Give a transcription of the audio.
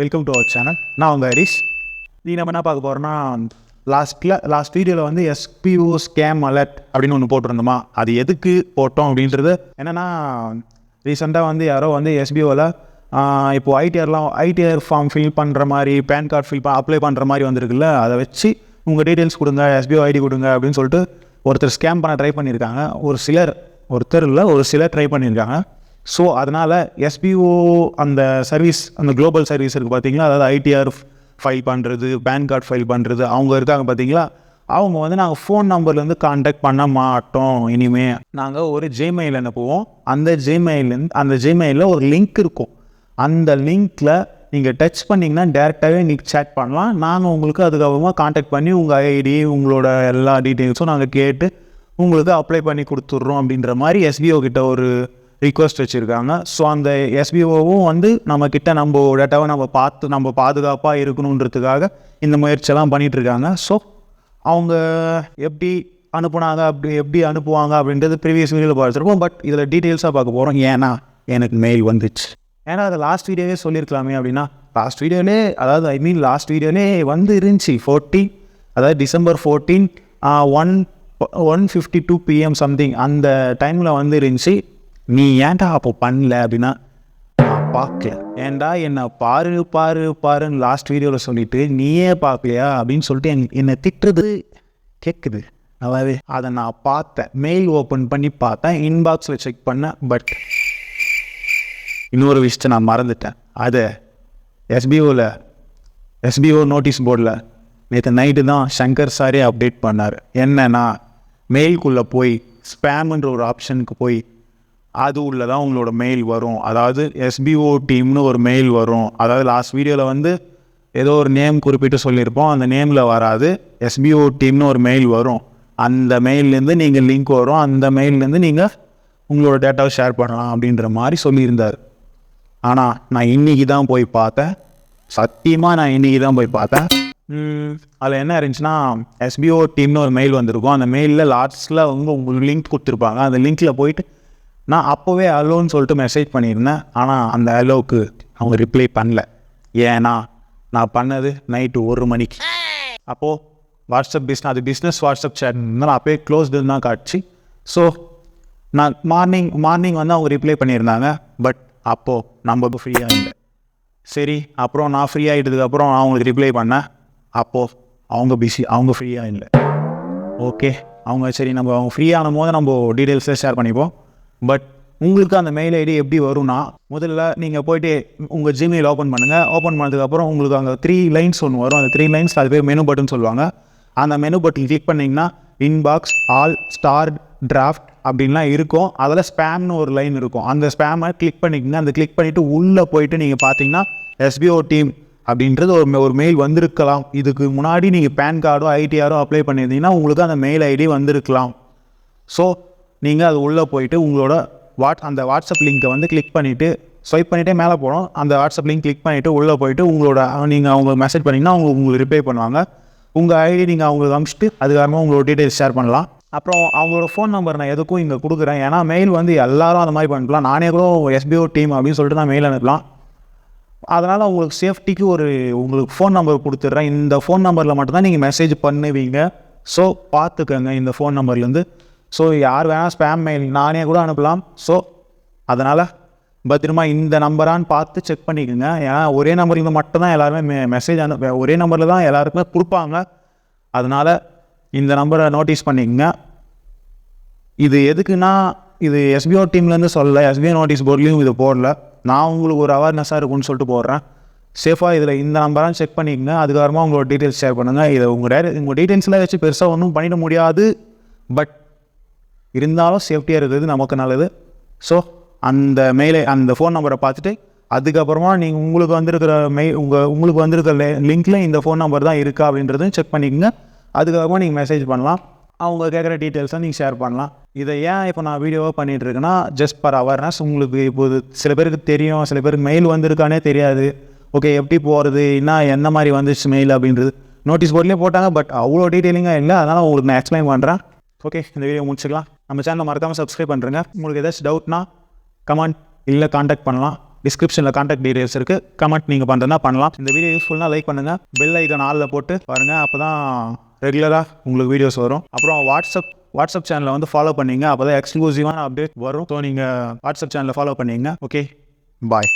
Welcome to our channel. நான் உங்கள் ஹரிஷ். நம்ம என்ன பார்க்க போகிறோன்னா, லாஸ்ட் வீடியோவில் வந்து எஸ்பிஓ ஸ்கேம் அலர்ட் அப்படின்னு ஒன்று போட்டிருந்தோமா, அது எதுக்கு போட்டோம் அப்படின்றது என்னென்னா, ரீசெண்டாக வந்து யாரோ வந்து எஸ்பிஓவில் இப்போது ஐடிஆர் ஃபார்ம் ஃபில் பண்ணுற மாதிரி, பேன் கார்டு அப்ளை பண்ணுற மாதிரி வந்திருக்குல்ல, அதை வச்சு உங்கள் டீட்டெயில்ஸ் கொடுங்க, எஸ்பிஓ ஐடி கொடுங்க அப்படின்னு சொல்லிட்டு ஒருத்தர் ஸ்கேம் பண்ண ட்ரை பண்ணியிருக்காங்க. ஒரு சிலர் ட்ரை பண்ணியிருக்காங்க. ஸோ அதனால் எஸ்பிஓ அந்த சர்வீஸ், அந்த குளோபல் சர்வீஸ் இருக்குது பார்த்தீங்களா, அதாவது ஐடிஆர் ஃபைல் பண்ணுறது, பேன் கார்டு ஃபைல் பண்ணுறது, அவங்க இருக்காங்க பார்த்தீங்களா, அவங்க வந்து நாங்கள் ஃபோன் நம்பர்லேருந்து கான்டாக்ட் பண்ண மாட்டோம். இனிமேல் நாங்கள் ஒரு ஜிமெயில் அனுப்புவோம். அந்த ஜிமெயிலில் ஒரு லிங்க் இருக்கும். அந்த லிங்க்கில் நீங்கள் டச் பண்ணிங்கன்னா டேரெக்டாகவே நீங்கள் சேட் பண்ணலாம். நாங்கள் உங்களுக்கு அதுக்கப்புறமா கான்டாக்ட் பண்ணி உங்கள் ஐடி, உங்களோட எல்லா டீட்டெயில்ஸும் நாங்கள் கேட்டு உங்களுக்கு அப்ளை பண்ணி கொடுத்துட்றோம் அப்படின்ற மாதிரி எஸ்பிஓ கிட்ட ஒரு ரிக்வெஸ்ட் வச்சுருக்காங்க. ஸோ அந்த எஸ்பிஓவும் வந்து நம்மக்கிட்ட நம்ம டேட்டாவை நம்ம பாதுகாப்பாக இருக்கணுன்றதுக்காக இந்த முயற்சியெல்லாம் பண்ணிகிட்ருக்காங்க. ஸோ அவங்க எப்படி அனுப்புவாங்க அப்படின்றது ப்ரீவியஸ் வீடியோவில் பார்த்துருப்போம். பட் இதில் டீட்டெயில்ஸாக பார்க்க போகிறோம். ஏன்னா எனக்கு மெயில் வந்துச்சு. ஏன்னா அதை லாஸ்ட் வீடியோவே சொல்லியிருக்கலாமே அப்படின்னா, லாஸ்ட் வீடியோலே வந்து இருந்துச்சு 14, அதாவது December 14 1:52 PM சம்திங் அந்த டைமில் வந்து இருந்துச்சு. நீ ஏன்டா அப்போ பண்ணல அப்படின்னா, நான் பார்க்கல. ஏன்டா என்னை பாருன்னு லாஸ்ட் வீடியோவில் சொல்லிவிட்டு நீயே பார்க்கலையா அப்படின்னு சொல்லிட்டு என்னை திட்டுறது கேட்குது நல்லாவே. அதை நான் பார்த்தேன், மெயில் ஓப்பன் பண்ணி பார்த்தேன், இன்பாக்ஸில் செக் பண்ணேன். பட் இன்னொரு விஷயத்தை நான் மறந்துட்டேன். அதை எஸ்பிஓ நோட்டீஸ் போர்டில் நேற்று நைட்டு தான் சங்கர் சாரே அப்டேட் பண்ணார். என்னன்னா, மெயிலுக்குள்ளே போய் ஸ்பேம்ன்ற ஒரு ஆப்ஷனுக்கு போய் அது உள்ள தான் உங்களோட மெயில் வரும். அதாவது எஸ்பிஓ டீம்னு ஒரு மெயில் வரும். அதாவது லாஸ்ட் வீடியோவில் வந்து ஏதோ ஒரு நேம் குறிப்பிட்டு சொல்லியிருப்போம், அந்த நேமில் வராது, எஸ்பிஓ டீம்னு ஒரு மெயில் வரும். அந்த மெயிலேருந்து நீங்கள் லிங்க் வரும், அந்த மெயிலேருந்து நீங்கள் உங்களோட டேட்டாவை ஷேர் பண்ணலாம் அப்படின்ற மாதிரி சொல்லியிருந்தார். ஆனால் நான் இன்றைக்கி தான் போய் பார்த்தேன், சத்தியமாக நான் இன்றைக்கி தான் போய் பார்த்தேன். அதில் என்ன இருந்துச்சுன்னா, எஸ்பிஓ டீம்னு ஒரு மெயில் வந்திருக்கும். அந்த மெயிலில் லாஸ்ட்டில் உங்களுக்கு லிங்க் கொடுத்துருப்பாங்க. அந்த லிங்க்கில் போயிட்டு நான் அப்போவே அலோன்னு சொல்லிட்டு மெசேஜ் பண்ணியிருந்தேன். ஆனால் அந்த அலோவுக்கு அவங்க ரிப்ளை பண்ணல. ஏன்னா நான் பண்ணது நைட்டு 1 மணிக்கு. அப்போது அது பிஸ்னஸ் வாட்ஸ்அப் சேட் இருந்தால் அப்போயே க்ளோஸ்டுன்னு தான் காட்டுச்சு. ஸோ நான் மார்னிங் வந்து அவங்க ரிப்ளை பண்ணியிருந்தாங்க. பட் அப்போது நம்ம ஃப்ரீயாக இல்லை. சரி, அப்புறம் நான் ஃப்ரீ ஆகிட்டதுக்கப்புறம் நான் அவங்களுக்கு ரிப்ளை பண்ணேன். அப்போது அவங்க பிஸி, அவங்க ஃப்ரீயாக இல்லை. ஓகே, சரி அவங்க ஃப்ரீயான போது நம்ம டீட்டெயில்ஸை ஷேர் பண்ணிப்போம். பட் உங்களுக்கு அந்த மெயில் ஐடி எப்படி வரும்னா, முதல்ல நீங்கள் போய்ட்டு உங்கள் ஜிமெயில் ஓப்பன் பண்ணுங்கள். ஓப்பன் பண்ணதுக்கப்புறம் உங்களுக்கு அங்கே 3 லைன்ஸ் ஒன்று வரும். அந்த 3 லைன்ஸ் அது பேர் மெனு பட்டன் சொல்லுவாங்க. அந்த மெனு பட்டன் கிளிக் பண்ணிங்கன்னா இன்பாக்ஸ், ஆல், ஸ்டார்ட், டிராஃப்ட் அப்படின்லாம் இருக்கும். அதில் ஸ்பேம்னு ஒரு லைன் இருக்கும். அந்த ஸ்பேமை கிளிக் பண்ணிக்கங்க. அந்த கிளிக் பண்ணிவிட்டு உள்ளே போயிட்டு நீங்கள் பார்த்தீங்கன்னா எஸ்பிஓ டீம் அப்படின்றது ஒரு மெயில் வந்திருக்கலாம். இதுக்கு முன்னாடி நீங்கள் பேன் கார்டோ ஐடிஆரோ அப்ளை பண்ணியிருந்தீங்கன்னா உங்களுக்கு அந்த மெயில் ஐடி வந்திருக்கலாம். ஸோ நீங்கள் அது உள்ளே போயிட்டு உங்களோட அந்த வாட்ஸ்அப் லிங்க்கை வந்து கிளிக் பண்ணிவிட்டு ஸ்வைப் பண்ணிகிட்டே மேலே போகணும். அந்த வாட்ஸ்அப் லிங்க் கிளிக் பண்ணிவிட்டு உள்ளே போயிட்டு நீங்கள் அவங்க மெசேஜ் பண்ணிங்கன்னா உங்களுக்கு ரிப்ளை பண்ணுவாங்க. உங்கள் ஐடி நீங்கள் அவங்களுக்கு அனுப்பிச்சிட்டு அதுக்காரமாக உங்களோட டீட்டெயில்ஸ் ஷேர் பண்ணலாம். அப்புறம் அவங்களோட ஃபோன் நம்பர் நான் எதுக்கும் இங்கே கொடுக்குறேன். ஏன்னா மெயில் வந்து எல்லோரும் அந்த மாதிரி பண்ணலாம். நானே கூட எஸ்பிஓ டீம் அப்படின்னு சொல்லிட்டு நான் மெயில் அனுப்பலாம். அதனால் உங்களுக்கு சேஃப்டிக்கு உங்களுக்கு ஃபோன் நம்பர் கொடுத்துட்றேன். இந்த ஃபோன் நம்பரில் மட்டும்தான் நீங்கள் மெசேஜ் பண்ணுவீங்க. ஸோ பார்த்துக்கோங்க இந்த ஃபோன் நம்பர்லேருந்து. ஸோ யார் வேணால் ஸ்பேம் மெயில் நானே கூட அனுப்பலாம். ஸோ அதனால் பத்திரமா இந்த நம்பரான்னு பார்த்து செக் பண்ணிக்கோங்க. ஏன்னா ஒரே நம்பருக்கு மட்டும்தான் எல்லாருமே மெசேஜ் ஒரே நம்பரில் தான் எல்லாருக்குமே கொடுப்பாங்க. அதனால் இந்த நம்பரை நோட்டீஸ் பண்ணிக்கோங்க. இது எதுக்குன்னா, இது எஸ்பிஓ டீம்லேருந்து சொல்லலை, எஸ்பிஓ நோட்டீஸ் போர்ட்லேயும் இது போடல. நான் உங்களுக்கு ஒரு அவேர்னஸாக இருக்குன்னு சொல்லிட்டு போடுறேன். சேஃபாக இதில் இந்த நம்பரான்னு செக் பண்ணிக்கோங்க. அதுக்கப்புறமா உங்களோட டீட்டெயில்ஸ் ஷேர் பண்ணுங்கள். இதை உங்கள் டீட்டெயில்ஸ்லாம் வச்சு பெருசாக ஒன்றும் பண்ணிட முடியாது. பட் இருந்தாலும் சேஃப்டியாக இருக்கிறது நமக்கு நல்லது. ஸோ அந்த ஃபோன் நம்பரை பார்த்துட்டு அதுக்கப்புறமா நீங்கள் உங்களுக்கு வந்திருக்கிற லிங்க்கில் இந்த ஃபோன் நம்பர் தான் இருக்கா அப்படின்றதையும் செக் பண்ணிக்கோங்க. அதுக்கப்புறமா நீங்கள் மெசேஜ் பண்ணலாம். அவங்க கேட்குற டீட்டெயில்ஸை நீங்கள் ஷேர் பண்ணலாம். இதை ஏன் இப்போ நான் வீடியோவாக பண்ணிகிட்ருக்கேன்னா, ஜஸ்ட் ஃபார் அவேர்னஸ். உங்களுக்கு இப்போது சில பேருக்கு தெரியும், சில பேருக்கு மெயில் வந்திருக்கானே தெரியாது. ஓகே, எப்படி போகிறது, என்ன மாதிரி வந்துச்சு மெயில் அப்படின்றது நோட்டீஸ் போர்ட்லேயே போட்டாங்க. பட் அவ்வளோ டீட்டெயிலிங்காக இல்லை. அதனால் உங்களுக்கு நான் எக்ஸ்பிளைன் பண்ணுறேன். ஓகே, இந்த வீடியோ முடிச்சுக்கலாம். நம்ம சேனலை மறக்காமல் சப்ஸ்கிரைப் பண்ணுறேங்க. உங்களுக்கு ஏதாச்சும் டவுட்னா கமெண்ட் இல்லை காண்டாக்ட் பண்ணலாம். டிஸ்கிரிப்ஷனில் கான்டாக்ட் டீடைல்ஸ் இருக்குது. கமெண்ட் நீங்கள் பண்ணுறதுனா பண்ணலாம். இந்த வீடியோ யூஸ்ஃபுல்லாக லைக் பண்ணுங்கள், பெல் ஐக்கான் ஆலில் போட்டு பாருங்கள், அப்போ தான் ரெகுலராக உங்களுக்கு வீடியோஸ் வரும். அப்புறம் வாட்ஸ்அப் சேனலை வந்து ஃபாலோ பண்ணிங்க, அப்போ தான் எக்ஸ்க்ளூசிவான அப்டேட் வரும். ஸோ நீங்கள் வாட்ஸ்அப் சேனலை ஃபாலோ பண்ணிங்க. ஓகே, பாய்.